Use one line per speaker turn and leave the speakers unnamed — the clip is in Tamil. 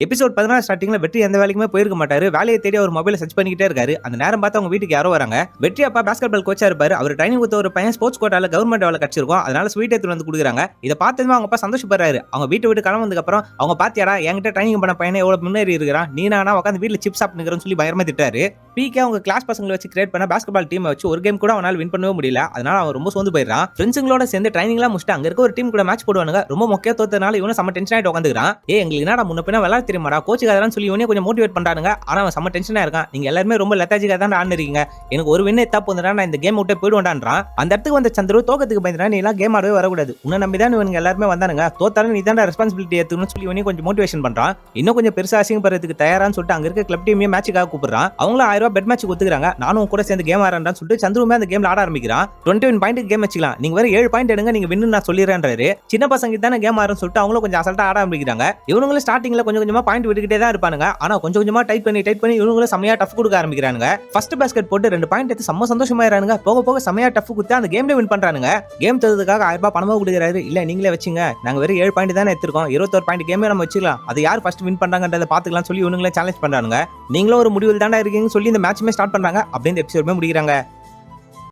எபிசோட் 16 ஸ்டார்டிங்ல வெற்றி எந்த வேலைக்குமே போயிருக்க மாட்டாரு. வேலையை தேடி அவர் மொபைல சர்ச் பண்ணிக்கிட்டே இருக்காரு. அந்த நேரம் பார்த்து அவங்க வீட்டுக்கு யாரோ வராங்க. வெற்றி அப்பா பாஸ்கெட் பால் கோச்சா இருப்பாரு. அவர் ட்ரைனிங் கொடுத்த ஒரு பையன் ஸ்போர்ட்ஸ் கோட்டால கவர்மெண்ட் வேலை கிடைச்சிருக்கும். அதனால ஸ்வீட் எடுத்து வந்து கொடுக்குறாங்க. இதை பார்த்ததுமே அவங்க அப்பா சந்தோஷப்படுறாரு. அவங்க வீட்டை விட்டு கிளம்புனதுக்கு அப்புறம் அவங்க பாத்தியாடா என்கிட்ட ட்ரைனிங் பண்ண பையனை எவ்வளவு முன்னேறி இருக்கிறான், நீ நானா உட்காந்து வீட்டுல சிப்ஸ் சாப்பிட்டுக்கிறேன்னு சொல்லி பயங்கரமா திட்டாரு. பிகே அவங்க கிளாஸ் பசங்களை வச்சு கிரியேட் பண்ண பாஸ்கெட் பால் டீமை வச்சு ஒரு கேம் கூட அவனால வின் பண்ணவே முடியல. அதனால அவன் ரொம்ப சோர்ந்து போயிடுறான். ஃப்ரெண்ட்ஸுங்களோட சேர்ந்து ட்ரைனிங்லாம் முடிச்சுட்டு அங்க இருக்க ஒரு டீம் கூட மேட்ச் போடுவானுங்க. ரொம்ப மொக்கையா தோத்தனால இவனும் செம்ம டென்ஷன் ஆயிட்டு உட்காந்துக்கிறான். எங்களுக்கு என்னடா முன்ன பின்ன விளையாட தெரியுமாடா, கோச்சுக்காரன்னு சொல்லி இவனே கொஞ்சம் மோட்டிவேட் பண்றானுங்க. ஆனா அவன் செம்ம டென்ஷனா இருக்கான். நீங்க எல்லாருமே ரொம்ப லெத்தாஜிக்கா தான் ஆடுறீங்க, எனக்கு ஒரு வின் எத்தா போதுடா, நான் இந்த கேம் விட்டு போயிடுவேன்டான்றான். அந்த இடத்துக்கு வந்த சந்திரு தோக்கத்துக்கு பயந்துடா, நீ எல்லாம் கேம் ஆடவே வரக்கூடாது, உன்னை நம்பி தான் இவங்க எல்லாருமே வந்தானுங்க, தோத்தாலும் நீ தான் ரெஸ்பான்சிபிலிட்டி எடுத்துக்கணும்னு சொல்லி இவனே கொஞ்சம் மோட்டிவேஷன் பண்றான். இன்னும் கொஞ்சம் பெருசா அசிங்கப்படுறதுக்கு தயாரான்னு சொல்லிட்டு அங்க இருக்க கிளப் டீமே மேட்சுக்காக கூப்பிடுறான். அவங்களும் 1000 ரூபாய் பெட் மேட்ச் ஒத்துக்கிறாங்க. நானும் கூட சேர்ந்து கேம் ஆடுறேன்னு சொல்லிட்டு சந்துருமே அந்த கேம்ல ஆட ஆரம்பிக்கிறான். 21 பாயிண்ட் கேம் வச்சுக்கலாம், நீங்க வேற 7 பாயிண்ட் எடுங்க, நீங்க வின்னு நான் சொல்லிடுறேன்றாரு. சின்ன பசங்க தானே கேம் ஆடுறேன்னு சொல்லிட்டு அவங்களும் கொஞ்சம் அசல்ட்டா ஆட ஆரம்பிக்கிறாங்க. இவங்களும் ஸ்டார்டிங்ல கொஞ்சம் கொஞ்சமா பாயிண்ட் விட்டுக்கிட்டே தான் இருப்பானுங்க. ஆனா கொஞ்சம் கொஞ்சமா டைப் பண்ணி இவங்களும் செமையா டஃப் கொடுக்க ஆரம்பிக்கிறானுங்க. ஃபர்ஸ்ட் பாஸ்கெட் போட்டு 2 பாயிண்ட் எடுத்து செம்ம சந்தோஷமாயிரானுங்க. போக போக செமையா டஃப் கொடுத்து அந்த கேம்ல வின் பண்றானுங்க. கேம் தரதுக்காக 1000 ரூபாய் பணமா கொடுக்குறாரு. இல்ல நீங்களே வச்சுங்க, நாங்க வெறும் 7 பாயிண்ட் தானே எடுத்துறோம், 21 பாயிண்ட் கேமே நம்ம வச்சுக்கலாம், அது யார் ஃபர்ஸ்ட் வின் பண்றாங்கன்றத பாத்துக்கலாம் சொல்லி இவங்களே சேலஞ்ச் பண்றானுங்க. நீங்களும் ஒரு முடிவில் தாண்டா இருக்கீங்கன்னு சொல்லி இந்த மேட்ச்மே ஸ்டார்ட் பண்றாங்க. அப்படியே இந்த எபிசோட்மே முடிக்கிறாங்க.